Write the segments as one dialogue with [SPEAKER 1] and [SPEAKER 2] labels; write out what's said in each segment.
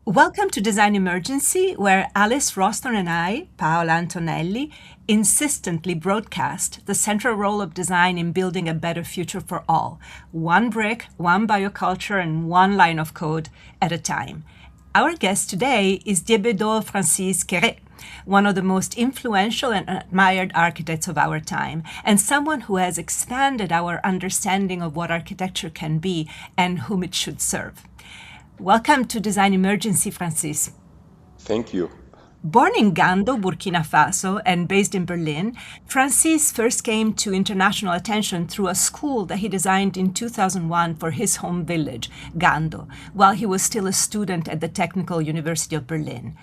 [SPEAKER 1] Welcome to Design Emergency, where Alice Roston and I, Paola Antonelli, insistently broadcast the central role of design in building a better future for all, one brick, one bioculture, and one line of code at a time. Our guest today is Diébédo Francis Kéré, one of the most influential and admired architects of our time, and someone who has expanded our understanding of what architecture can be and whom it should serve. Welcome to Design Emergency, Francis.
[SPEAKER 2] Thank you.
[SPEAKER 1] Born in Gando, Burkina Faso, and based in Berlin, Francis first came to international attention through a school that he designed in 2001 for his home village, Gando, while he was still a student at the Technical University of Berlin.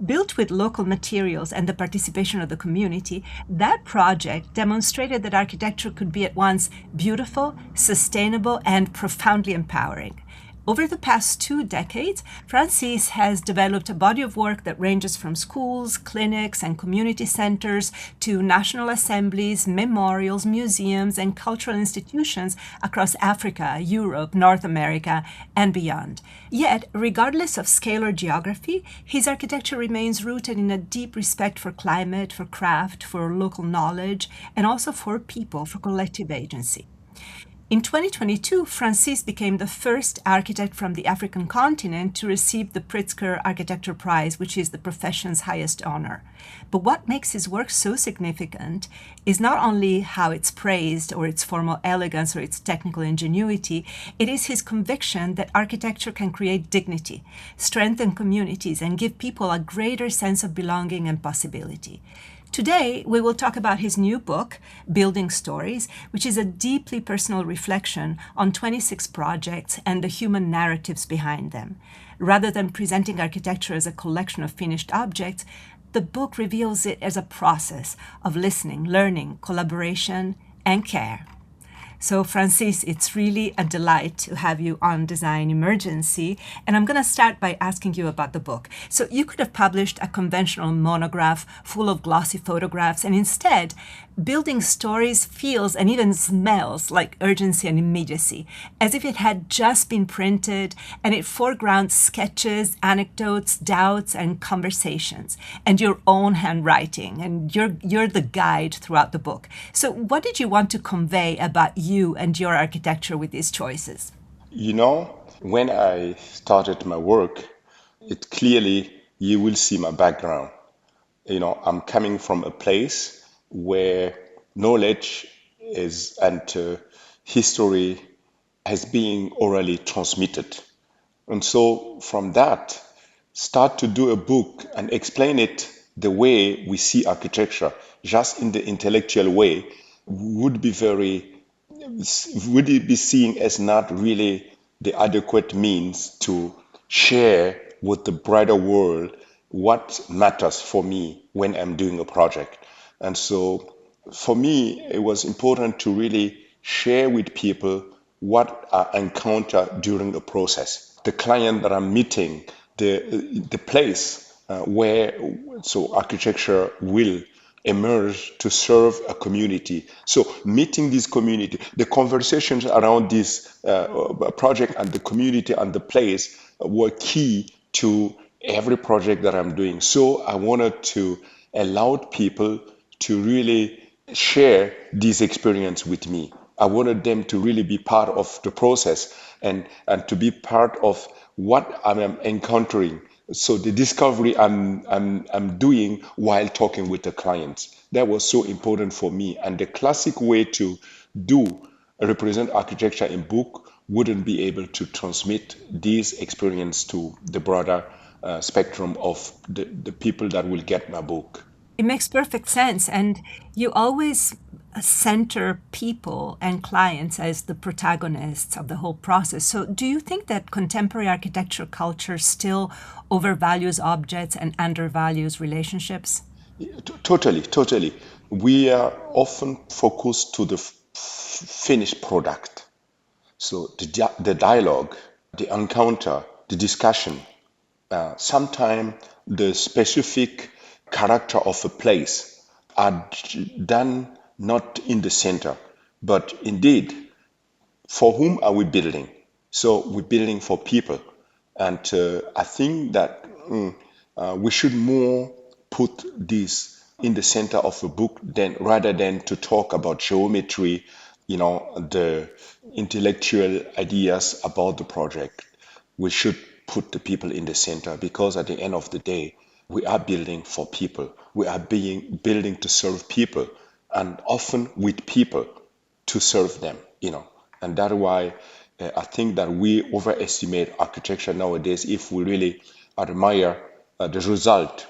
[SPEAKER 1] Built with local materials and the participation of the community, that project demonstrated that architecture could be at once beautiful, sustainable, and profoundly empowering. Over the past 2 decades, Francis has developed a body of work that ranges from schools, clinics, and community centers to national assemblies, memorials, museums, and cultural institutions across Africa, Europe, North America, and beyond. Yet, regardless of scale or geography, his architecture remains rooted in a deep respect for climate, for craft, for local knowledge, and also for people, for collective agency. In 2022, Francis became the first architect from the African continent to receive the Pritzker Architecture Prize, which is the profession's highest honor. But what makes his work so significant is not only how it's praised, or its formal elegance, or its technical ingenuity, it is his conviction that architecture can create dignity, strengthen communities, and give people a greater sense of belonging and possibility. Today, we will talk about his new book, Building Stories, which is a deeply personal reflection on 26 projects and the human narratives behind them. Rather than presenting architecture as a collection of finished objects, the book reveals it as a process of listening, learning, collaboration, and care. So, Francis, it's really a delight to have you on Design Emergency. And I'm going to start by asking you about the book. So, you could have published a conventional monograph full of glossy photographs, and instead, Building Stories feels and even smells like urgency and immediacy, as if it had just been printed, and it foregrounds sketches, anecdotes, doubts, and conversations, and your own handwriting, and you're the guide throughout the book. So what did you want to convey about you and your architecture with these choices?
[SPEAKER 2] When I started my work, it clearly, you will see my background. I'm coming from a place where knowledge is and history has been orally transmitted. And so from that, start to do a book and explain it the way we see architecture, just in the intellectual way, would be would it be seen as not really the adequate means to share with the brighter world what matters for me when I'm doing a project. And so for me, it was important to really share with people what I encounter during the process, the client that I'm meeting, the place where so architecture will emerge to serve a community. So meeting this community, the conversations around this project and the community and the place were key to every project that I'm doing. So I wanted to allow people to really share this experience with me. I wanted them to really be part of the process and to be part of what I'm encountering. So the discovery I'm doing while talking with the clients. That was so important for me. And the classic way to do represent architecture in book wouldn't be able to transmit this experience to the broader spectrum of the people that will get my book.
[SPEAKER 1] It makes perfect sense. And you always center people and clients as the protagonists of the whole process. So, do you think that contemporary architecture culture still overvalues objects and undervalues relationships?
[SPEAKER 2] Totally, totally. We are often focused to the finished product. So the dialogue, the encounter, the discussion, sometimes the specific character of a place are done not in the center, but indeed, for whom are we building? So we're building for people. And I think that we should more put this in the center of a book than rather than to talk about geometry, the intellectual ideas about the project. We should put the people in the center because at the end of the day, we are building for people. We are building to serve people and often with people to serve them. And that's why I think that we overestimate architecture nowadays if we really admire the result.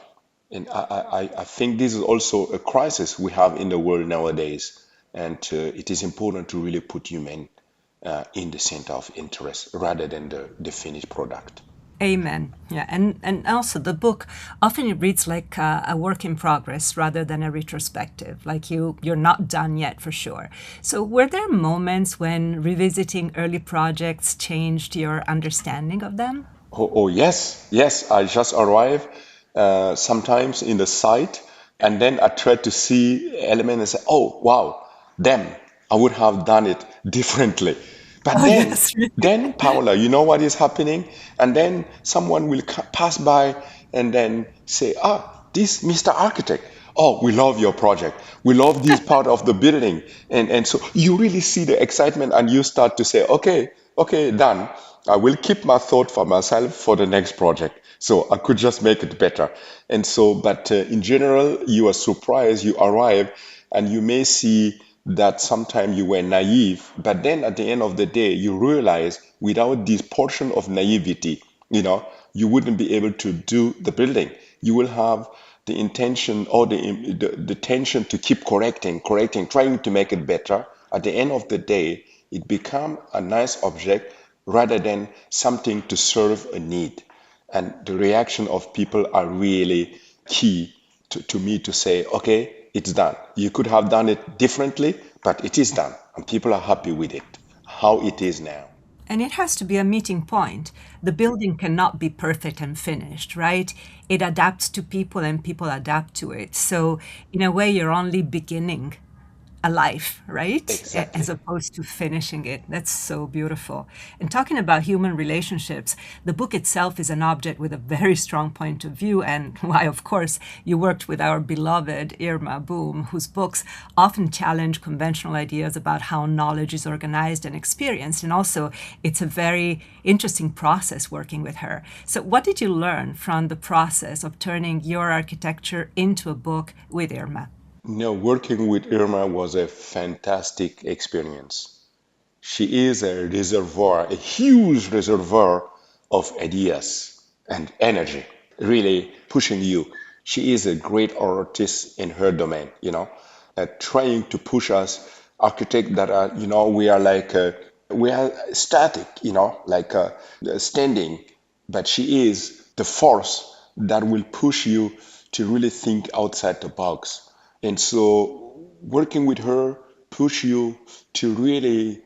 [SPEAKER 2] And I think this is also a crisis we have in the world nowadays. And it is important to really put human in the center of interest rather than the finished product.
[SPEAKER 1] Amen. Yeah, and also the book often it reads like a work in progress rather than a retrospective. Like you're not done yet for sure. So were there moments when revisiting early projects changed your understanding of them?
[SPEAKER 2] Oh, yes, yes. I just arrive sometimes in the site, and then I try to see element and say, "Oh, wow, damn, I would have done it differently." But
[SPEAKER 1] Oh
[SPEAKER 2] then,
[SPEAKER 1] yes.
[SPEAKER 2] then Paula, you know what is happening? And then someone will pass by and then say, "Ah, this Mr. Architect. Oh, we love your project. We love this part of the building." And so you really see the excitement, and you start to say, "Okay, okay, done. I will keep my thought for myself for the next project. So I could just make it better." And so, but in general, you are surprised, you arrive, and you may see that sometimes you were naive, but then at the end of the day, you realize without this portion of naivety, you wouldn't be able to do the building. You will have the intention or the tension to keep correcting, trying to make it better. At the end of the day, it become a nice object rather than something to serve a need. And the reaction of people are really key to me to say, okay, it's done. You could have done it differently, but it is done. And people are happy with it, how it is now.
[SPEAKER 1] And it has to be a meeting point. The building cannot be perfect and finished, right? It adapts to people and people adapt to it. So, in a way, you're only beginning a life, right? As
[SPEAKER 2] Exactly.
[SPEAKER 1] opposed to finishing it. That's so beautiful. And talking about human relationships, the book itself is an object with a very strong point of view. And why, of course, you worked with our beloved Irma Boom, whose books often challenge conventional ideas about how knowledge is organized and experienced. And also, it's a very interesting process working with her. So, what did you learn from the process of turning your architecture into a book with Irma?
[SPEAKER 2] Working with Irma was a fantastic experience. She is a reservoir, a huge reservoir of ideas and energy, really pushing you. She is a great artist in her domain, trying to push us architects that are, we are like, we are static, like standing, but she is the force that will push you to really think outside the box. And so working with her push you to really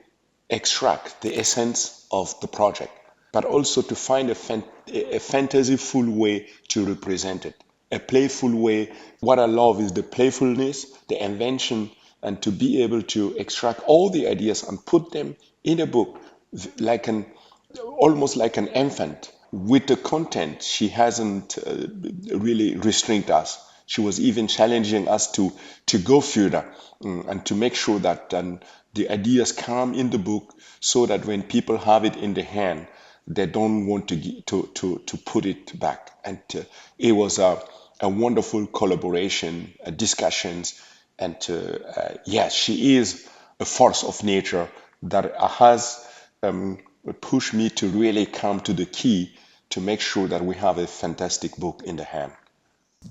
[SPEAKER 2] extract the essence of the project, but also to find a fantasyful way to represent it, a playful way. What I love is the playfulness, the invention, and to be able to extract all the ideas and put them in a book like an almost like an infant. With the content, she hasn't really restrained us. She was even challenging us to go further, and to make sure that the ideas come in the book so that when people have it in the hand, they don't want to put it back. And it was a wonderful collaboration, discussions, and yes, she is a force of nature that has pushed me to really come to the key to make sure that we have a fantastic book in the hand.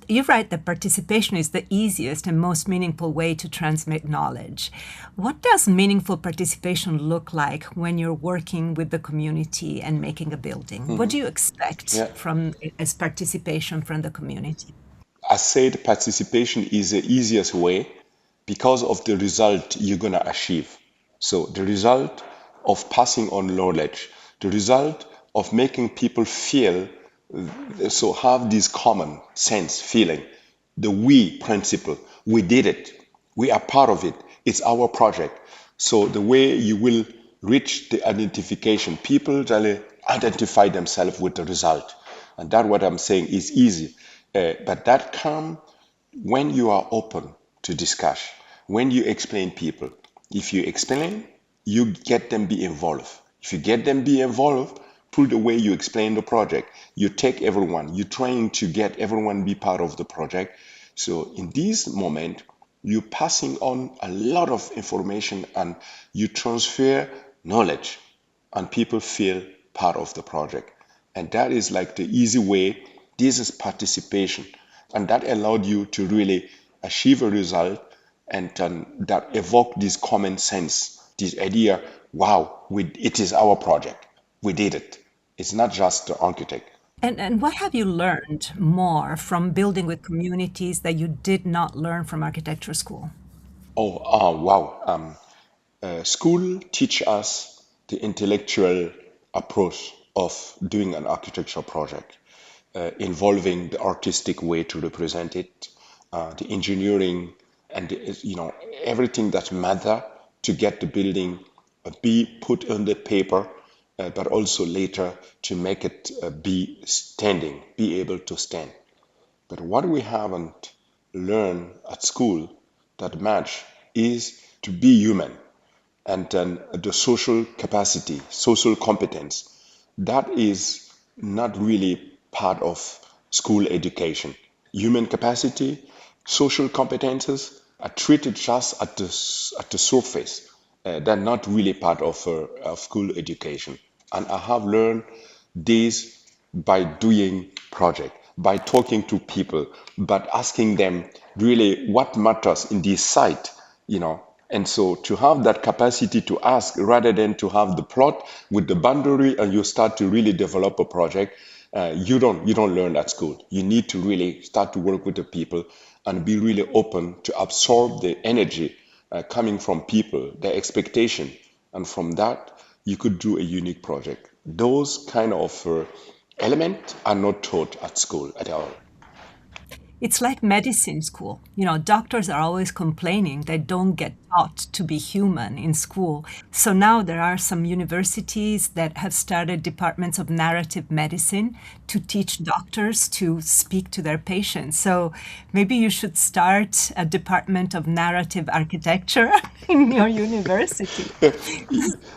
[SPEAKER 1] You write that participation is the easiest and most meaningful way to transmit knowledge. What does meaningful participation look like when you're working with the community and making a building? What do you expect
[SPEAKER 2] Yeah,
[SPEAKER 1] from as participation from the community?
[SPEAKER 2] I said participation is the easiest way because of the result you're going to achieve. So, the result of passing on knowledge, the result of making people feel, so have this common sense feeling, the we principle. We did it, we are part of it, it's our project. So, the way you will reach the identification. People really identify themselves with the result. And that what I'm saying is easy. But that come when you are open to discuss, when you explain people. If you explain, you get them be involved. If you get them be involved, through the way you explain the project, you take everyone, you're trying to get everyone be part of the project. So in this moment, you're passing on a lot of information and you transfer knowledge and people feel part of the project. And that is like the easy way. This is participation. And that allowed you to really achieve a result and that evoke this common sense, this idea, wow, it is our project. We did it. It's not just the architect.
[SPEAKER 1] And what have you learned more from building with communities that you did not learn from architecture school?
[SPEAKER 2] Wow. School teach us the intellectual approach of doing an architectural project, involving the artistic way to represent it, the engineering, and everything that matter to get the building be put on the paper, but also later to make it be able to stand. But what we haven't learned at school that much is to be human and then the social capacity, social competence. That is not really part of school education. Human capacity, social competences are treated just at the surface. They're not really part of school education. And I have learned this by doing project, by talking to people, but asking them really what matters in this site. And so to have that capacity to ask rather than to have the plot with the boundary and you start to really develop a project, you don't learn at school. You need to really start to work with the people and be really open to absorb the energy coming from people, their expectation, and from that you could do a unique project. Those kind of elements are not taught at school at all.
[SPEAKER 1] It's like medicine school. Doctors are always complaining they don't get taught to be human in school. So now there are some universities that have started departments of narrative medicine to teach doctors to speak to their patients. So maybe you should start a department of narrative architecture in your university.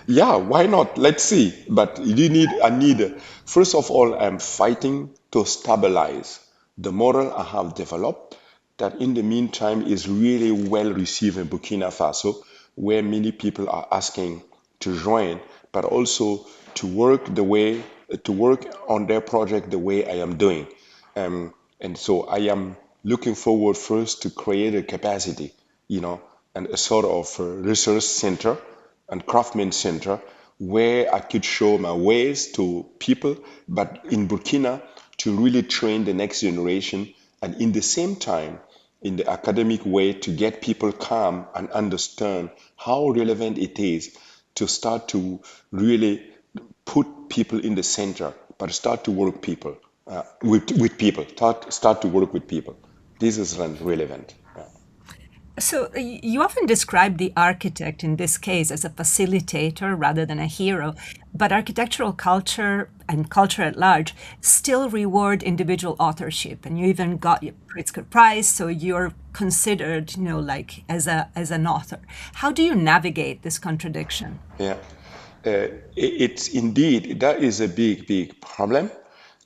[SPEAKER 2] Yeah, why not? Let's see. But I need, first of all, I'm fighting to stabilize the model I have developed that in the meantime is really well received in Burkina Faso, where many people are asking to join, but also to work on their project the way I am doing. And so I am looking forward first to create a capacity, and a sort of research center and craftsman center where I could show my ways to people, but in Burkina to really train the next generation and in the same time in the academic way to get people calm and understand how relevant it is to start to really put people in the center, but start to work people with people. Start to work with people. This is relevant. Yeah.
[SPEAKER 1] So you often describe the architect in this case as a facilitator rather than a hero, but architectural culture and culture at large still reward individual authorship. And you even got your Pritzker Prize, so you're considered, like as an author. How do you navigate this contradiction?
[SPEAKER 2] Yeah. It's indeed that is a big problem.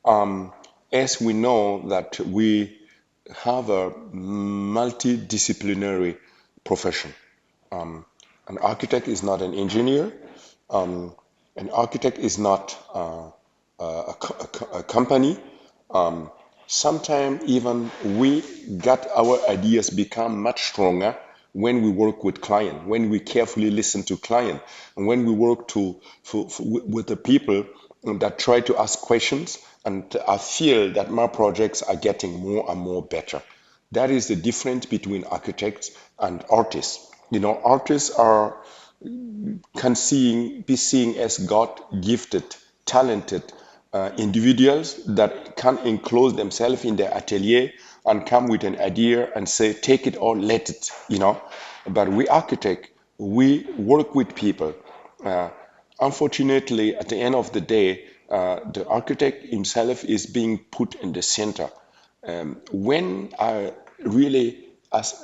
[SPEAKER 2] Um, as we know that we have a multidisciplinary profession. Um, an architect is not an engineer. Um, an architect is not a company. Um, Sometimes even we got our ideas become much stronger when we work with client, when we carefully listen to client, and when we work with the people that try to ask questions. And I feel that my projects are getting more and more better. That is the difference between architects and artists. Artists are be seen as God gifted, talented individuals that can enclose themselves in their atelier and come with an idea and say, take it or let it. But we architect, we work with people. unfortunately, at the end of the day, the architect himself is being put in the center. When I really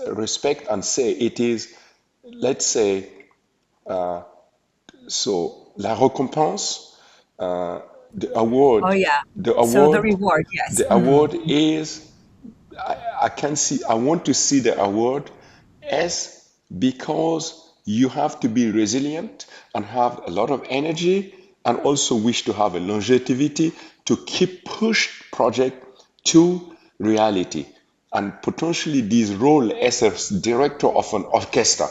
[SPEAKER 2] respect and say it is, let's say, so la récompense, uh, the
[SPEAKER 1] Oh,
[SPEAKER 2] award,
[SPEAKER 1] yeah.
[SPEAKER 2] the
[SPEAKER 1] So the
[SPEAKER 2] award,
[SPEAKER 1] reward, yes.
[SPEAKER 2] the award is I can see, I want to see the award as because you have to be resilient and have a lot of energy and also wish to have a longevity to keep push project to reality and potentially this role as a director of an orchestra.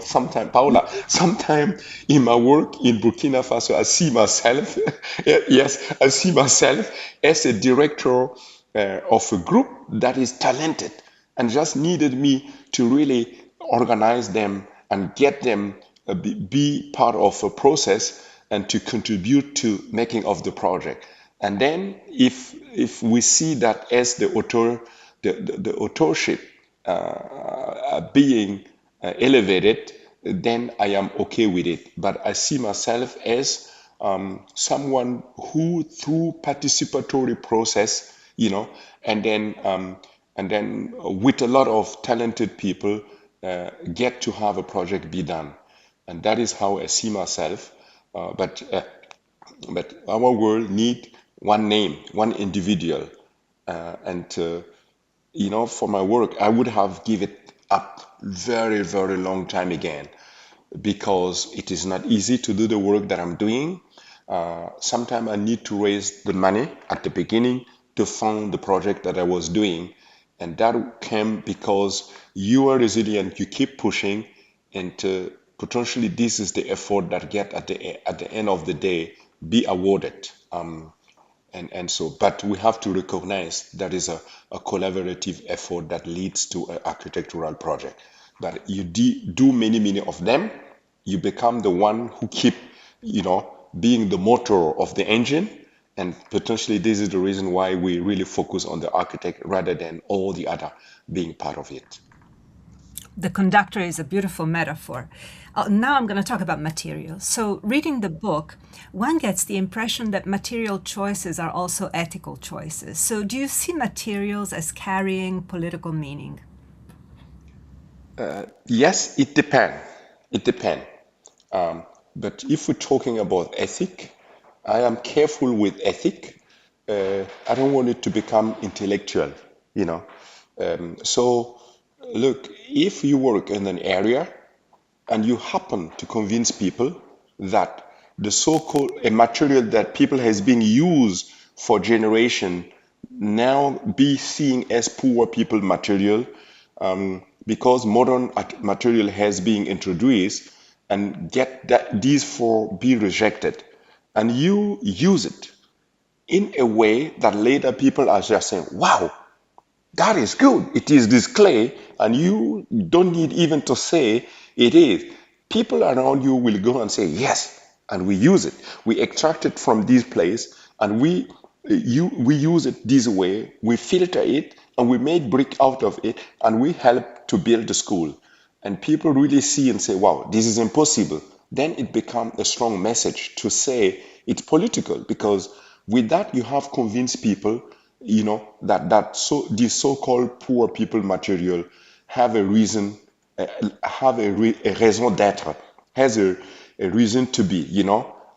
[SPEAKER 2] Sometimes, Paula, sometimes in my work in Burkina Faso, I see myself, yes, I see myself as a director of a group that is talented and just needed me to really organize them and get them be part of a process and to contribute to making of the project. And then if we see that as the author, the authorship being elevated, then I am okay with it. But I see myself as someone who, through participatory process, and then with a lot of talented people, get to have a project be done, and that is how I see myself. But our world need one name, one individual, and for my work, I would have given it up very, very long time again because it is not easy to do the work that I'm doing. Sometimes I need to raise the money at the beginning to fund the project that I was doing. And that came because you are resilient, you keep pushing, and potentially this is the effort that get at the end of the day be awarded. And so, but we have to recognize that is a collaborative effort that leads to an architectural project. But you do many, many of them, you become the one who keep, being the motor of the engine. And potentially this is the reason why we really focus on the architect rather than all the other being part of it.
[SPEAKER 1] The conductor is a beautiful metaphor. Now I'm going to talk about materials. So, reading the book, one gets the impression that material choices are also ethical choices. So, do you see materials as carrying political meaning?
[SPEAKER 2] Yes, it depends. It depends. But if we're talking about ethic, I am careful with ethic. I don't want it to become intellectual, you know. So, look, if you work in an area and you happen to convince people that the so-called a material that people has been used for generation now be seen as poor people material because modern material has been introduced and get that these for be rejected and you use it in a way that later people are just saying wow, that is good. It is this clay, and you don't need even to say it is. People around you will go and say yes, and we use it. We extract it from this place, and we use it this way. We filter it, and we make brick out of it, and we help to build the school. And people really see and say, "Wow, this is impossible." Then it becomes a strong message to say it's political because with that you have convinced people that so these so-called poor people material have a reason have a raison d'être, has a reason to be,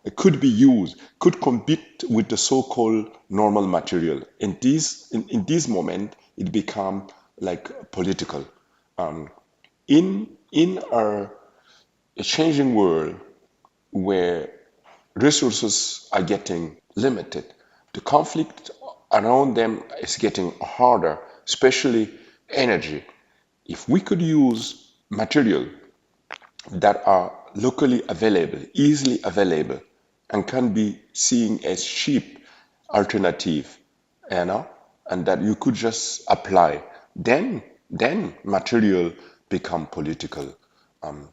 [SPEAKER 2] it could be used, could compete with the so-called normal material. In this moment it become like political. In our changing world where resources are getting limited. The conflict around them is getting harder, especially energy. If we could use material that are locally available, easily available, and can be seen as cheap alternative, and that you could just apply, then material become political.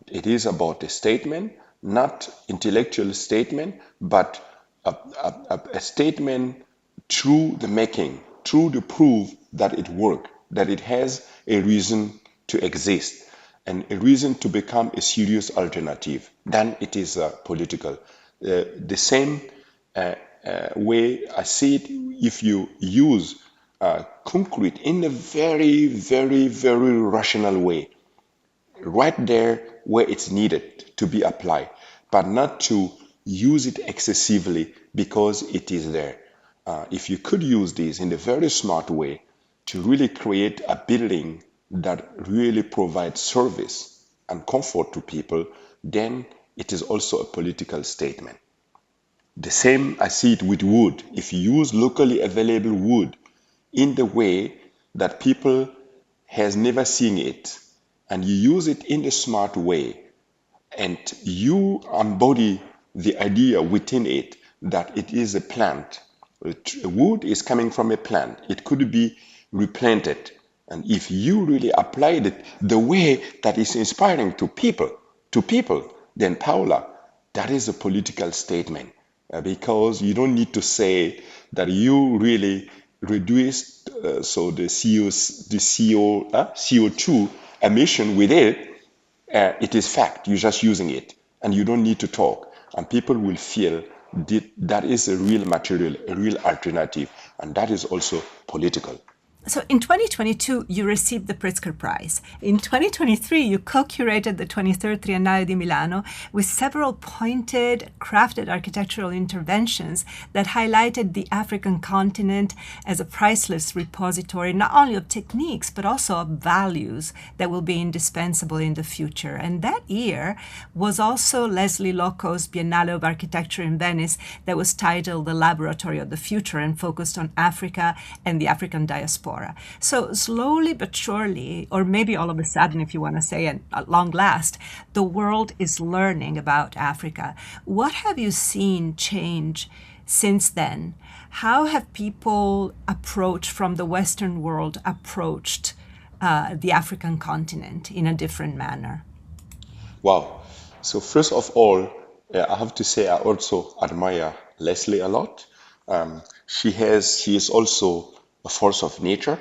[SPEAKER 2] It is about a statement, not intellectual statement, but a statement through the making, through the proof that it works, that it has a reason to exist and a reason to become a serious alternative. Then it is political. The same way I see it, if you use concrete in a very, very, very rational way, right there where it's needed to be applied, but not to use it excessively because it is there. If you could use this in a very smart way to really create a building that really provides service and comfort to people, then it is also a political statement. The same I see it with wood. If you use locally available wood in the way that people has never seen it, and you use it in a smart way, and you embody the idea within it that it is a plant. Wood is coming from a plant. It could be replanted. And if you really applied it the way that is inspiring to people, then Paula, that is a political statement. Because you don't need to say that you really reduce so the CO2 emission with it. It is fact. You're just using it, and you don't need to talk, and people will feel that is a real material, a real alternative, and that is also political.
[SPEAKER 1] So in 2022, you received the Pritzker Prize. In 2023, you co-curated the 23rd Triennale di Milano with several pointed, crafted architectural interventions that highlighted the African continent as a priceless repository, not only of techniques, but also of values that will be indispensable in the future. And that year was also Leslie Loco's Biennale of Architecture in Venice that was titled The Laboratory of the Future and focused on Africa and the African diaspora. So slowly but surely, or maybe all of a sudden, if you want to say at long last, the world is learning about Africa. What have you seen change since then? How have people approached from the Western world approached the African continent in a different manner?
[SPEAKER 2] Wow. So first of all, I have to say I also admire Leslie a lot. She is also a force of nature,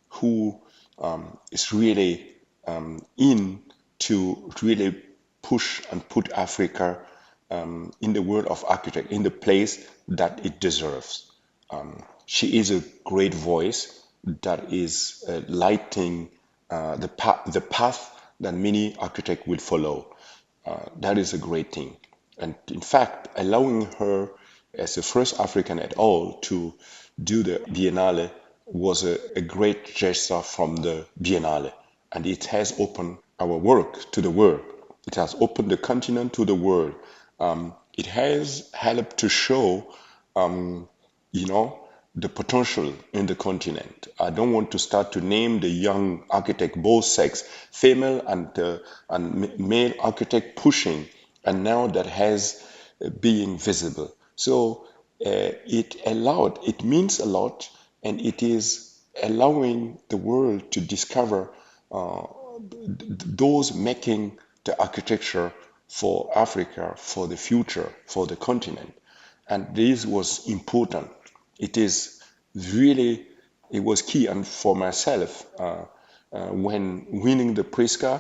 [SPEAKER 2] who is really in to really push and put Africa in the world of architect in the place that it deserves. She is a great voice that is lighting the path that many architects will follow. That is a great thing. And in fact, allowing her as the first African at all to do the Biennale was a great gesture from the Biennale. And it has opened our work to the world. It has opened the continent to the world. It has helped to show, you know, the potential in the continent. I don't want to start to name the young architect, both sex, female and male architect pushing, and now that has being visible. So it means a lot, and it is allowing the world to discover those making the architecture for Africa, for the future, for the continent. And this was important. It is really, it was key. And for myself, when winning the Pritzker,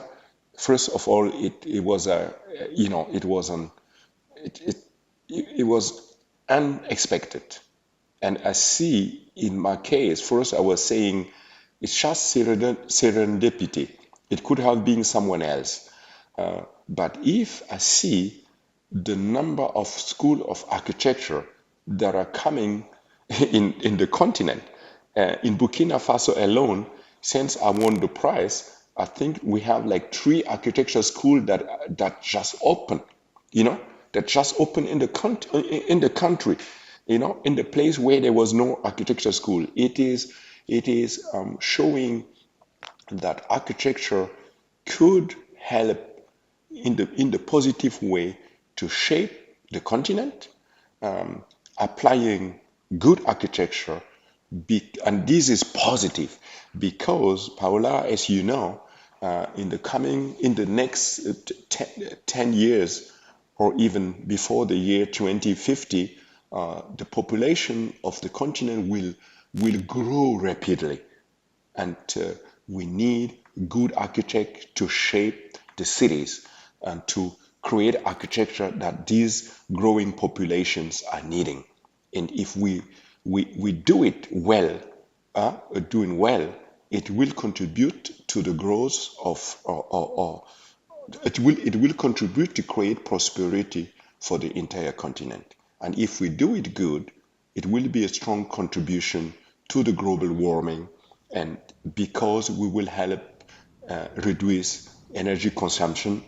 [SPEAKER 2] first of all, it was a, you know, it was unexpected. And I see in my case, first I was saying it's just serendipity. It could have been someone else. But if I see the number of school of architecture that are coming in the continent, in Burkina Faso alone, since I won the prize, I think we have like 3 architecture schools that just opened, you know, that just opened in the country, you know, in the place where there was no architecture school. It is showing that architecture could help in the positive way to shape the continent, applying good architecture, and this is positive because Paola, as you know, in the next 10 years, or even before the year 2050, the population of the continent will grow rapidly, and we need good architect to shape the cities and to create architecture that these growing populations are needing. And if we do it well, doing well, it will contribute to the growth of, or it will contribute to create prosperity for the entire continent. And if we do it good, it will be a strong contribution to the global warming, and because we will help reduce energy consumption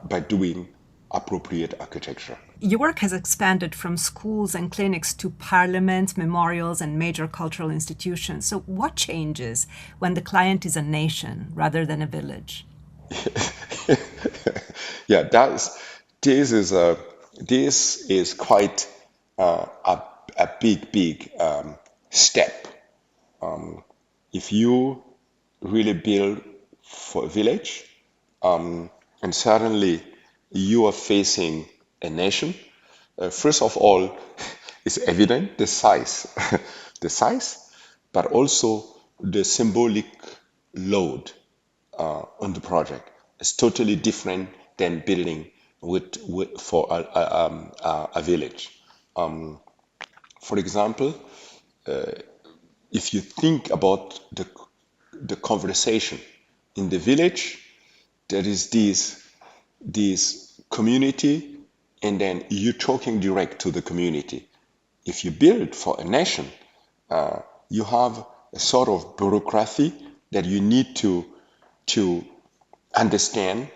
[SPEAKER 2] by doing appropriate architecture.
[SPEAKER 1] Your work has expanded from schools and clinics to parliaments, memorials, and major cultural institutions. So, what changes when the client is a nation rather than a village?
[SPEAKER 2] Yeah, this is quite a big step. If you really build for a village, and suddenly you are facing a nation, first of all, it's evident the size, the size, but also the symbolic load on the project. It's totally different than building for a village. For example, if you think about the conversation in the village, there is this community, and then you talking direct to the community. If you build for a nation, you have a sort of bureaucracy that you need to understand,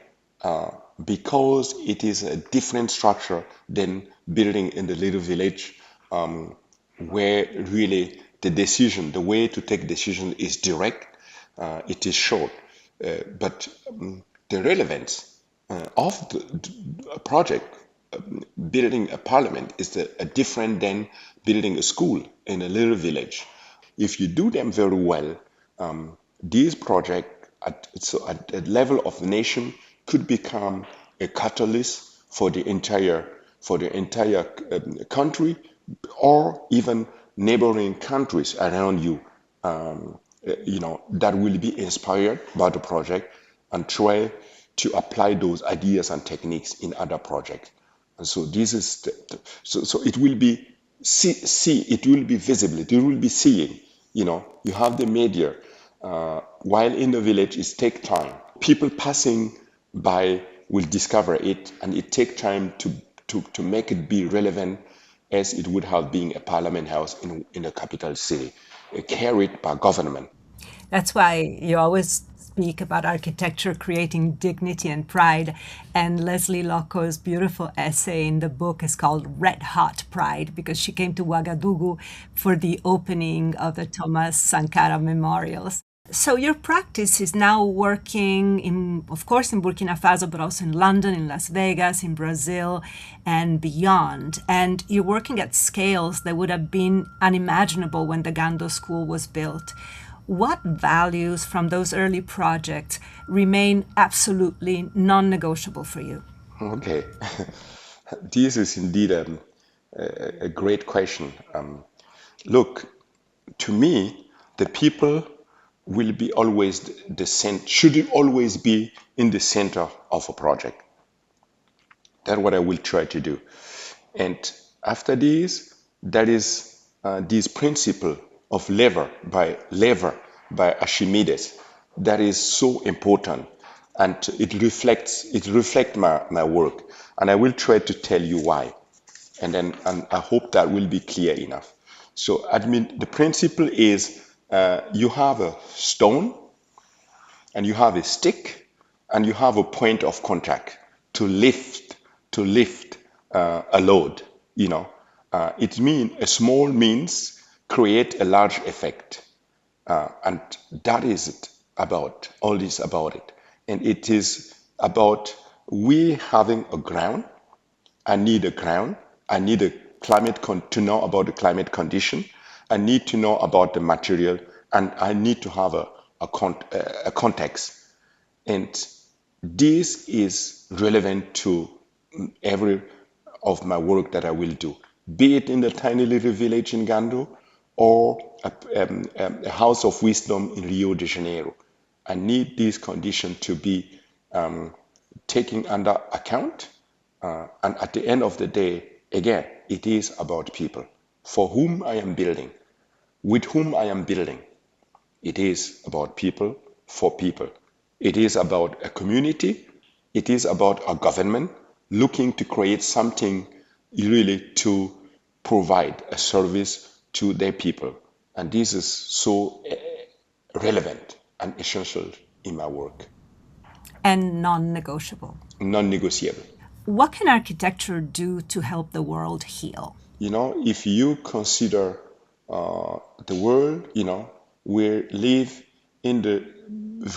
[SPEAKER 2] because it is a different structure than building in the little village, where really the way to take decision is direct, it is short. But the relevance of a project, building a parliament, is different than building a school in a little village. If you do them very well, these projects at the level of the nation could become a catalyst for the entire country, or even neighboring countries around you, that will be inspired by the project and try to apply those ideas and techniques in other projects. And so this is so it will be it will be visible, it will be seeing. You have the media, while in the village it take time. People passing by will discover it, and it take time to make it be relevant as it would have been a parliament house in a capital city, carried by government.
[SPEAKER 1] That's why you always speak about architecture creating dignity and pride. And Leslie Loco's beautiful essay in the book is called Red Hot Pride, because she came to Ouagadougou for the opening of the Thomas Sankara memorials. So your practice is now working in, of course, in Burkina Faso, but also in London, in Las Vegas, in Brazil, and beyond. And you're working at scales that would have been unimaginable when the Gando school was built. What values from those early projects remain absolutely non-negotiable for you?
[SPEAKER 2] Okay, this is indeed a great question. Look, to me, the people will be always the center, should always be in the center of a project. That's what I will try to do. And after this, that is this principle of lever by Archimedes, that is so important, and it reflects my work, and I will try to tell you why, and I hope that will be clear enough. So the principle is, you have a stone, and you have a stick, and you have a point of contact to lift a load. It means a small means create a large effect, and that is it about all this about it. And it is about we having a ground. I need a ground. I need to know about the climate condition. I need to know about the material, and I need to have a context. And this is relevant to every of my work that I will do, be it in the tiny little village in Gando, or a house of wisdom in Rio de Janeiro. I need these conditions to be taken under account, And at the end of the day, again, it is about people. For whom I am building, with whom I am building, it is about people, for people. It is about a community. It is about a government looking to create something really to provide a service to their people. And this is so relevant and essential in my work,
[SPEAKER 1] And non-negotiable.
[SPEAKER 2] non-negotiable.
[SPEAKER 1] What can architecture do to help the world heal?
[SPEAKER 2] If you consider the world, we live in the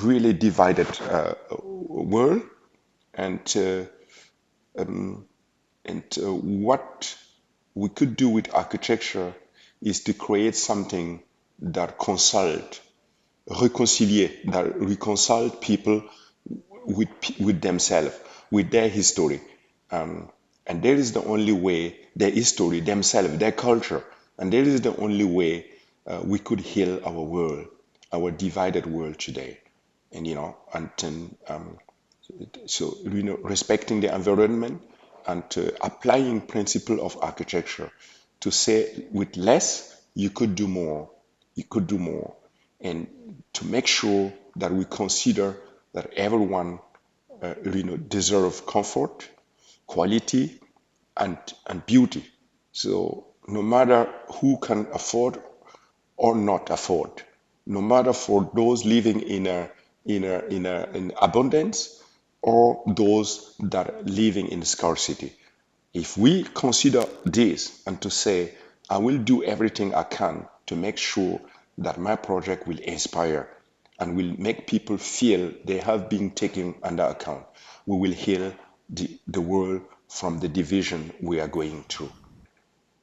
[SPEAKER 2] really divided world, and what we could do with architecture is to create something that reconcile people with themselves, with their history. And there is the only way, their history, themselves, their culture, and there is the only way we could heal our world, our divided world today. And, so, respecting the environment and applying principle of architecture to say with less, you could do more, you could do more. And to make sure that we consider that everyone deserve comfort, quality, and beauty. So no matter who can afford or not afford, no matter for those living in abundance or those that are living in scarcity. If we consider this and to say, I will do everything I can to make sure that my project will inspire and will make people feel they have been taken under account, we will heal the world from the division we are going through.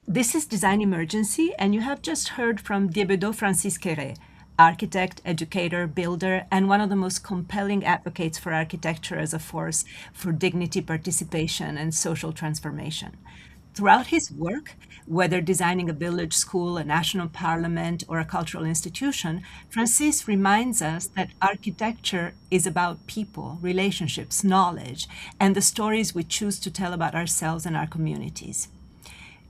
[SPEAKER 1] This is Design Emergency, and you have just heard from Diébédo Francis Kéré, architect, educator, builder, and one of the most compelling advocates for architecture as a force for dignity, participation, and social transformation. Throughout his work, whether designing a village school, a national parliament, or a cultural institution, Francis reminds us that architecture is about people, relationships, knowledge, and the stories we choose to tell about ourselves and our communities.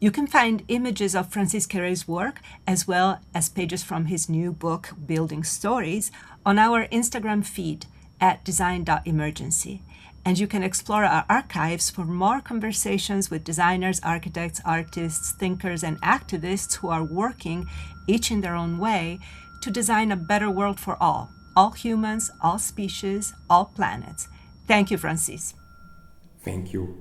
[SPEAKER 1] You can find images of Francis Kéré's work, as well as pages from his new book, Building Stories, on our Instagram feed at design.emergency. And you can explore our archives for more conversations with designers, architects, artists, thinkers, and activists who are working, each in their own way, to design a better world for all humans, all species, all planets. Thank you, Francis.
[SPEAKER 3] Thank you.